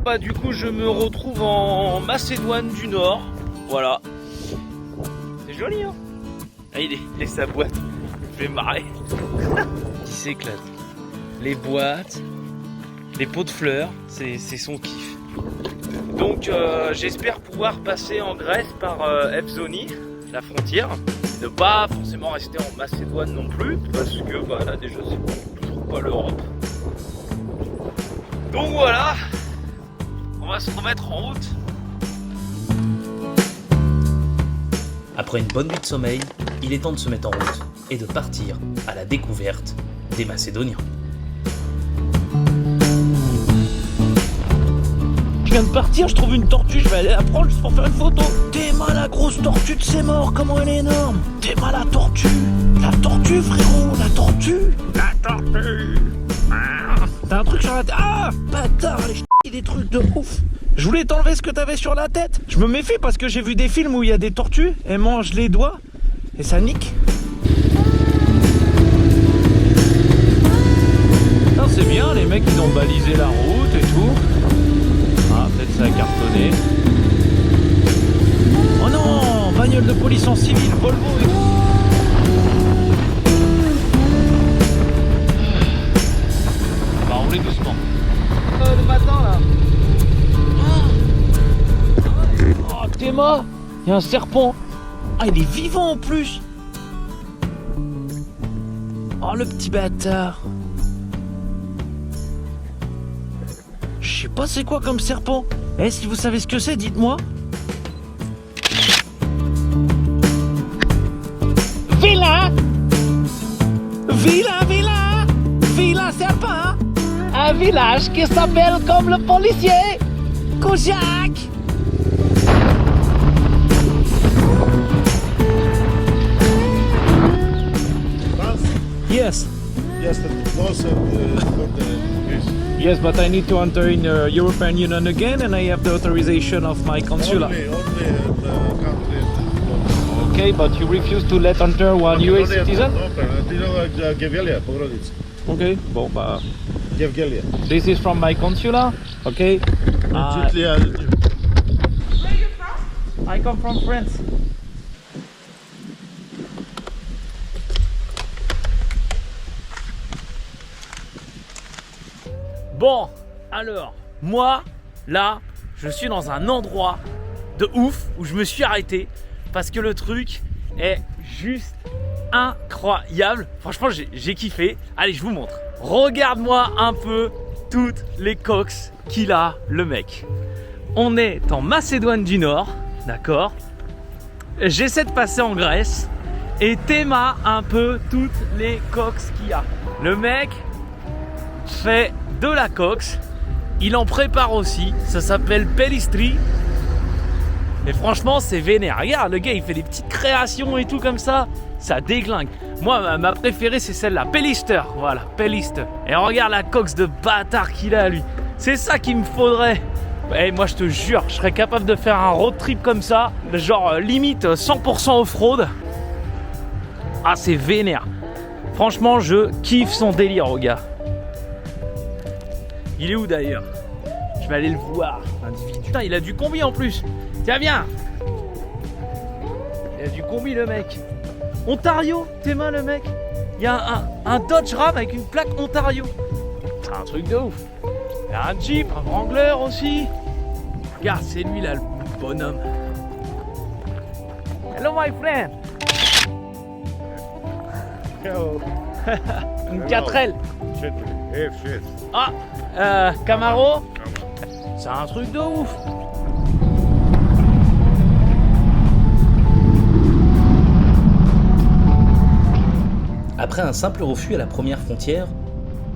bah du coup je me retrouve en Macédoine du Nord. Voilà. C'est joli hein. Ah, il est sa boîte. Je vais marrer. Il s'éclate. Les boîtes, les pots de fleurs, c'est son kiff. Donc j'espère pouvoir passer en Grèce par Efzoni, la frontière. Ne pas forcément rester en Macédoine non plus, parce que bah, là déjà c'est toujours pas l'Europe. Donc voilà, on va se remettre en route. Après une bonne nuit de sommeil, il est temps de se mettre en route et de partir à la découverte des Macédoniens. Je viens de partir, je trouve une tortue, je vais aller la prendre juste pour faire une photo. T'es mal la grosse tortue de ses morts, comment elle est énorme. T'es mal la tortue frérot, la tortue. T'as un truc sur la tête. Ah bâtard, les des trucs de ouf. Je voulais t'enlever ce que t'avais sur la tête. Je me méfie parce que j'ai vu des films où il y a des tortues, elles mangent les doigts et ça nique. Non, c'est bien, les mecs ils ont balisé la route et tout. Ah, peut-être ça a cartonné. Oh non, bagnole de police en civil, Volvo et tout. On va rouler doucement. Le matin là. Oh, Théma, il y a un serpent. Ah, il est vivant en plus. Oh, le petit bâtard. Je sais pas c'est quoi comme serpent. Eh, si vous savez ce que c'est, dites-moi. Vilain! Vilain serpent! Un village qui s'appelle comme le policier Kouziak! Yes. Yes, closer Yes, but I need to enter in European Union again, and I have the authorization of my consular. only country. Okay, but you refuse to let enter one US citizen? Gevgelia, Pogrodice. Okay, bon bah, Gevgelia. this is from my consular. Okay. Where you from? I come from France. Bon, alors, moi, là, je suis dans un endroit de ouf où je me suis arrêté parce que le truc est juste incroyable. Franchement, j'ai kiffé. Allez, je vous montre. Regarde-moi un peu toutes les coques qu'il a, le mec. On est en Macédoine du Nord, d'accord? J'essaie de passer en Grèce et Théma un peu toutes les coques qu'il y a. Le mec fait de la cox, il en prépare aussi, ça s'appelle Pelistri. Et franchement c'est vénère, regarde le gars il fait des petites créations et tout comme ça déglingue. Moi ma préférée c'est celle-là, Pelister, voilà, Pelister. Et regarde la cox de bâtard qu'il a lui, c'est ça qu'il me faudrait. Et moi je te jure, je serais capable de faire un road trip comme ça, genre limite 100% off-road. Ah c'est vénère, franchement je kiffe son délire au gars. Il est où d'ailleurs? Je vais aller le voir, l'individu. Putain, il a du combi en plus. Tiens, viens. Il a du combi, le mec. Ontario, Théma, le mec. Il y a un Dodge Ram avec une plaque Ontario. C'est un truc de ouf. Il y a un Jeep, un Wrangler aussi. Regarde, c'est lui là, le bonhomme. Hello, my friend. Hello. Une 4L. F6. Ah, Camaro. C'est un truc de ouf. Après un simple refus à la première frontière,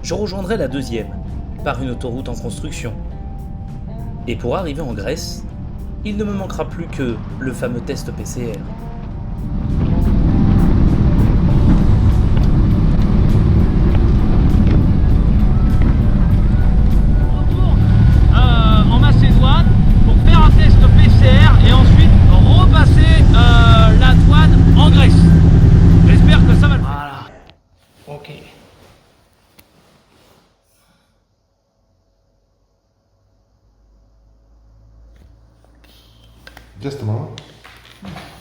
je rejoindrai la deuxième, par une autoroute en construction. Et pour arriver en Grèce, il ne me manquera plus que le fameux test PCR. En Macédoine pour faire un test PCR et ensuite repasser la douane en Grèce. J'espère que ça va le faire. Voilà. Ok. Just a moment.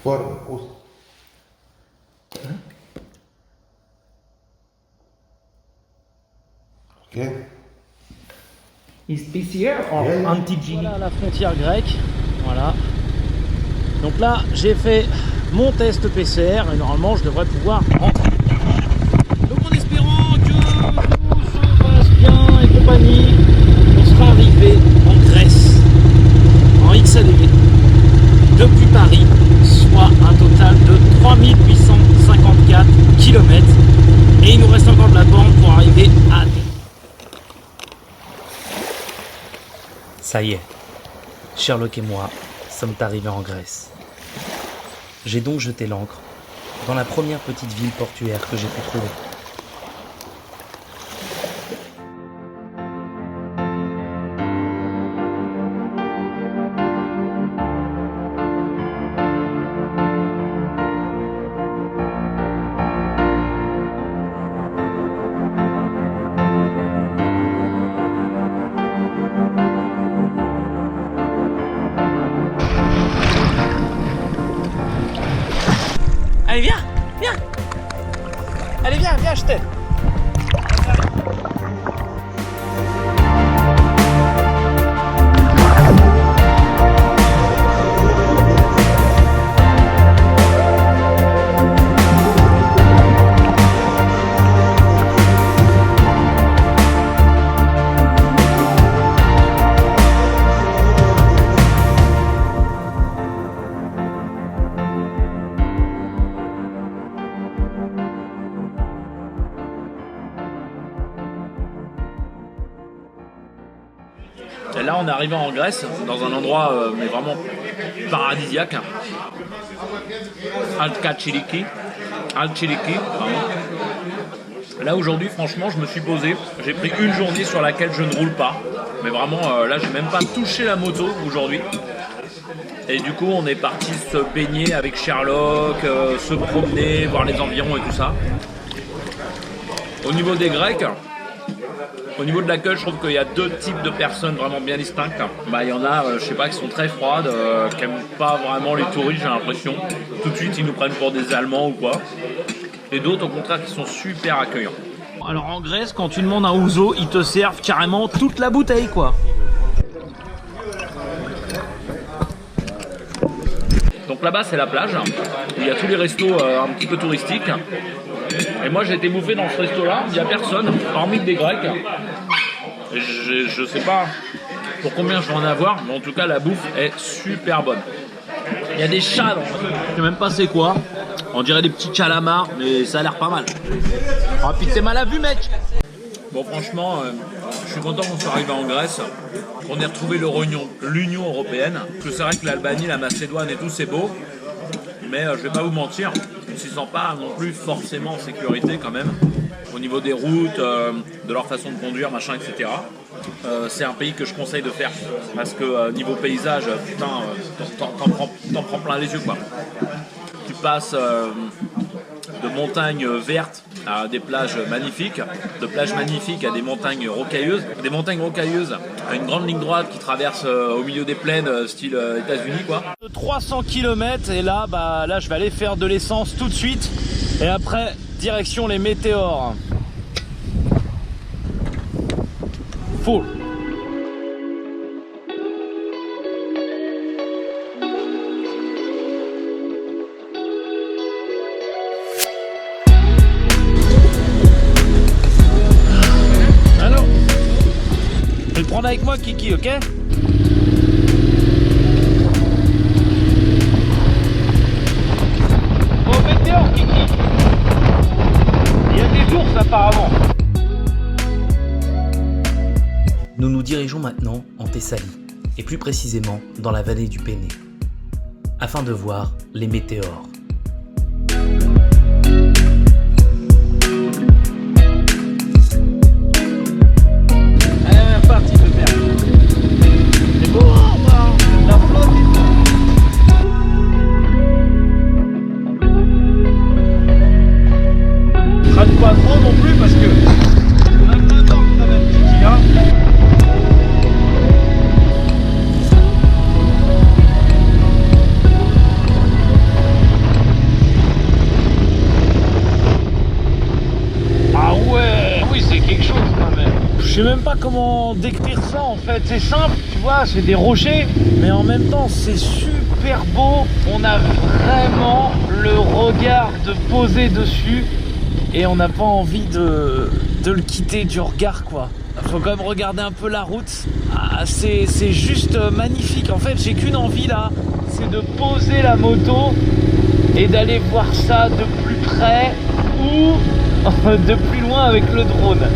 For okay. Is PCR or Yeah, yeah. antigen? Voilà la frontière grecque. Voilà. Donc là, j'ai fait mon test PCR et normalement, je devrais pouvoir rentrer. Donc en espérant que tout se passe bien et compagnie, on sera arrivé en Grèce, en XADV, depuis Paris, soit un total de 3854 km. Et il nous reste encore de la bande pour arriver à Athènes. Ça y est, Sherlock et moi sommes arrivés en Grèce. J'ai donc jeté l'ancre dans la première petite ville portuaire que j'ai pu trouver. Allez, viens, viens. Allez, viens, viens, je t'aide. Et là, on est arrivé en Grèce, dans un endroit mais vraiment paradisiaque. Halkidiki. Là, aujourd'hui, franchement, je me suis posé. J'ai pris une journée sur laquelle je ne roule pas. Mais vraiment, là, j'ai même pas touché la moto aujourd'hui. Et du coup, on est parti se baigner avec Sherlock, se promener, voir les environs et tout ça. Au niveau des Grecs, au niveau de l'accueil, je trouve qu'il y a deux types de personnes vraiment bien distinctes. Il y en a, je sais pas, qui sont très froides, qui n'aiment pas vraiment les touristes, j'ai l'impression. Tout de suite, ils nous prennent pour des Allemands ou quoi. Et d'autres, au contraire, qui sont super accueillants. Alors en Grèce, quand tu demandes un ouzo, ils te servent carrément toute la bouteille, quoi. Donc là-bas, c'est la plage, où il y a tous les restos un petit peu touristiques. Et moi, j'ai été bouffé dans ce resto-là, il n'y a personne, hormis des Grecs. Et je sais pas pour combien je vais en avoir, mais en tout cas, la bouffe est super bonne. Il y a des chats dans le... Je sais même pas c'est quoi. On dirait des petits calamars, mais ça a l'air pas mal. Oh, puis t'es mal à vue, mec. Bon, franchement, je suis content qu'on soit arrivé en Grèce, qu'on ait retrouvé l'Union européenne. Parce que c'est vrai que l'Albanie, la Macédoine et tout, c'est beau. Mais je vais pas vous mentir, on ne s'y sent pas non plus forcément en sécurité quand même. Au niveau des routes, de leur façon de conduire, machin, etc. C'est un pays que je conseille de faire. Parce que niveau paysage, putain, t'en prends plein les yeux, quoi. Tu passes de montagnes vertes à des plages magnifiques, de plages magnifiques à des montagnes rocailleuses, à une grande ligne droite qui traverse au milieu des plaines, style États-Unis, quoi. 300 km et là, là, je vais aller faire de l'essence tout de suite. Et après, direction les météores. Full. Prendre avec moi Kiki, ok? Bon, météore Kiki. Il y a des ours apparemment. Nous nous dirigeons maintenant en Thessalie, et plus précisément dans la vallée du Péné, afin de voir les météores. Pas trop non plus parce que on a plein d'or quand même Kiki, hein. Je sais même pas comment décrire ça en fait, c'est simple, tu vois, c'est des rochers, mais en même temps c'est super beau, on a vraiment le regard de poser dessus et on n'a pas envie de le quitter du regard quoi. Faut quand même regarder un peu la route, c'est juste magnifique, en fait j'ai qu'une envie là, c'est de poser la moto et d'aller voir ça de plus près ou de plus loin avec le drone.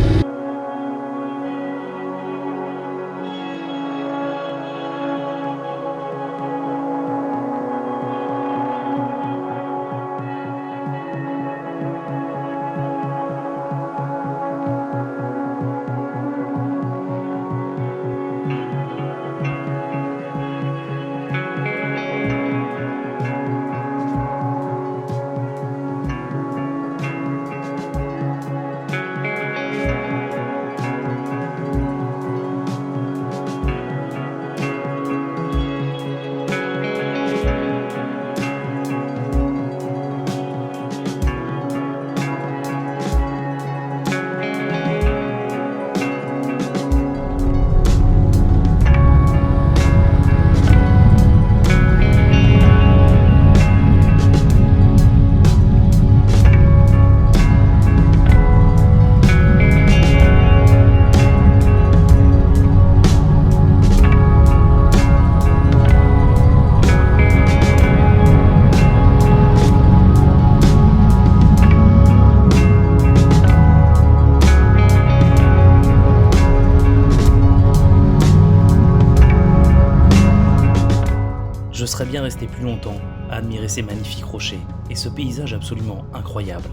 Je serais bien resté plus longtemps à admirer ces magnifiques rochers et ce paysage absolument incroyable.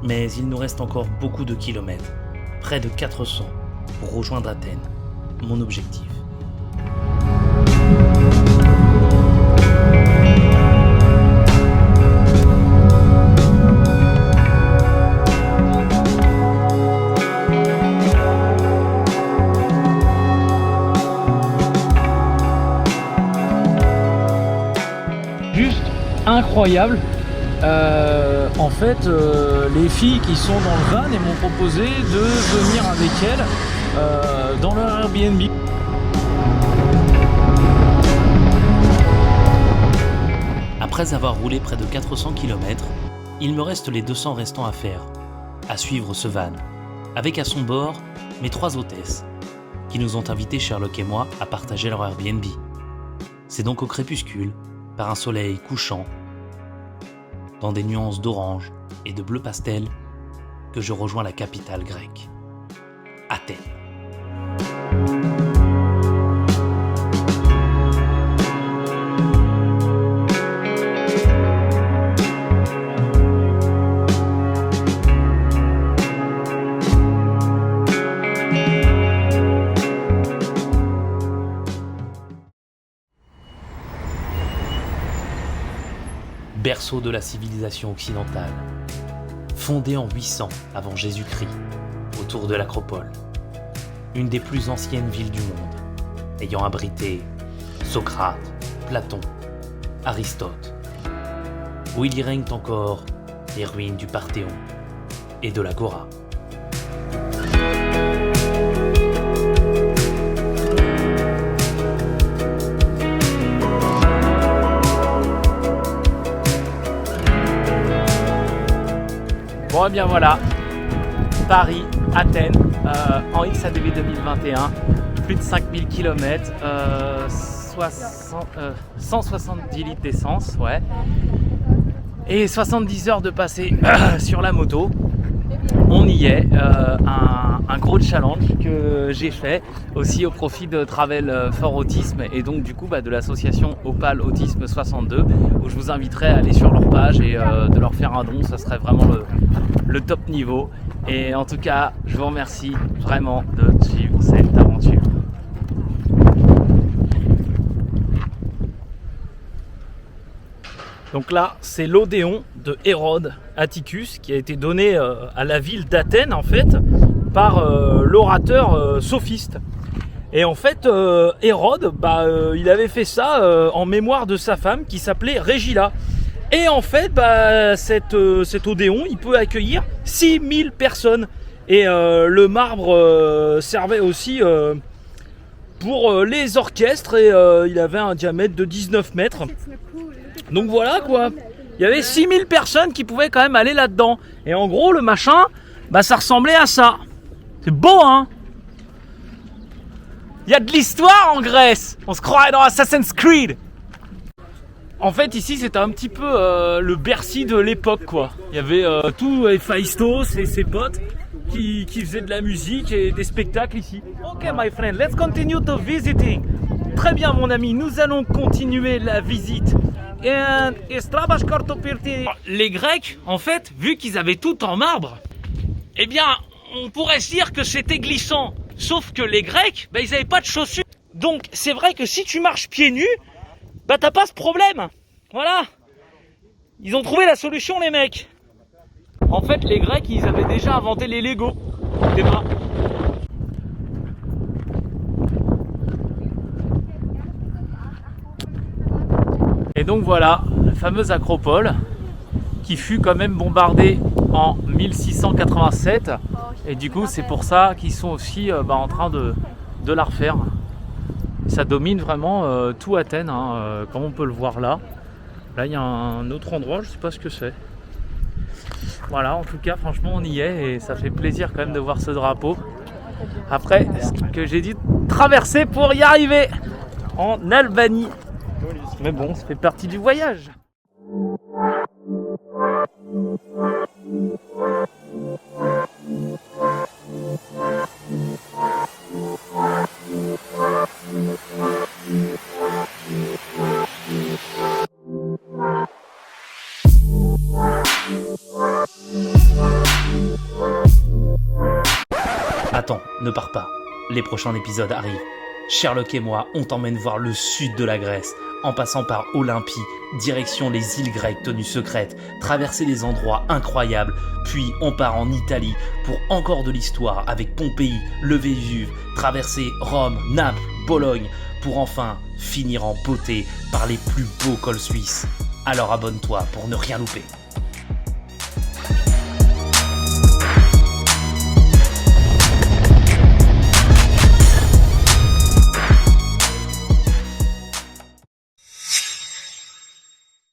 Mais il nous reste encore beaucoup de kilomètres, près de 400, pour rejoindre Athènes, mon objectif. Juste incroyable. En fait, les filles qui sont dans le van elles m'ont proposé de venir avec elles dans leur Airbnb. Après avoir roulé près de 400 km, il me reste les 200 restants à faire, à suivre ce van, avec à son bord mes 3 hôtesses, qui nous ont invités Sherlock et moi à partager leur Airbnb. C'est donc au crépuscule, par un soleil couchant, dans des nuances d'orange et de bleu pastel, que je rejoins la capitale grecque, Athènes. Berceau de la civilisation occidentale, fondée en 800 avant Jésus-Christ, autour de l'Acropole, une des plus anciennes villes du monde, ayant abrité Socrate, Platon, Aristote, où il y règne encore les ruines du Parthéon et de l'Agora. Bon et bien voilà, Paris, Athènes, en XADV 2021, plus de 5000 km, 170 litres d'essence, ouais, et 70 heures de passer sur la moto. On y est, un gros challenge que j'ai fait aussi au profit de Travel for Autisme et donc du coup de l'association Opal Autisme 62 où je vous inviterai à aller sur leur page et de leur faire un don, ça serait vraiment le top niveau. Et en tout cas, je vous remercie vraiment de suivre cette aventure. Donc là, c'est l'Odéon de Hérode Atticus qui a été donné à la ville d'Athènes en fait par l'orateur sophiste. Et en fait, Hérode, il avait fait ça en mémoire de sa femme qui s'appelait Régila. Et en fait, cet Odéon, il peut accueillir 6000 personnes. Et le marbre servait aussi pour les orchestres et il avait un diamètre de 19 mètres. Donc voilà quoi. Il y avait 6000 personnes qui pouvaient quand même aller là-dedans. Et en gros, le machin, bah ça ressemblait à ça. C'est beau, hein? Il y a de l'histoire en Grèce. On se croirait dans Assassin's Creed. En fait, ici, c'était un petit peu le Bercy de l'époque, quoi. Il y avait tout Héphaïstos et ses potes qui faisaient de la musique et des spectacles ici. Ok, my friend, let's continue to visiting. Très bien, mon ami, nous allons continuer la visite. Les Grecs, en fait, vu qu'ils avaient tout en marbre, eh bien, on pourrait se dire que c'était glissant. Sauf que les Grecs, bah, ils n'avaient pas de chaussures. Donc, c'est vrai que si tu marches pieds nus, bah, t'as pas ce problème. Voilà. Ils ont trouvé la solution, les mecs. En fait, les Grecs, ils avaient déjà inventé les Legos. Des bras. Et donc voilà, la fameuse Acropole qui fut quand même bombardée en 1687. Et du coup, c'est pour ça qu'ils sont aussi en train de la refaire. Ça domine vraiment tout Athènes, hein, comme on peut le voir là. Là, il y a un autre endroit, je ne sais pas ce que c'est. Voilà, en tout cas, franchement, on y est et ça fait plaisir quand même de voir ce drapeau. Après, ce que j'ai dit, traverser pour y arriver en Albanie. Mais bon, ça fait partie du voyage. Attends, ne pars pas. Les prochains épisodes arrivent. Sherlock et moi, on t'emmène voir le sud de la Grèce, en passant par Olympie, direction les îles grecques tenues secrètes, traverser des endroits incroyables, puis on part en Italie pour encore de l'histoire avec Pompéi, le Vésuve, traverser Rome, Naples, Bologne, pour enfin finir en beauté par les plus beaux cols suisses. Alors abonne-toi pour ne rien louper.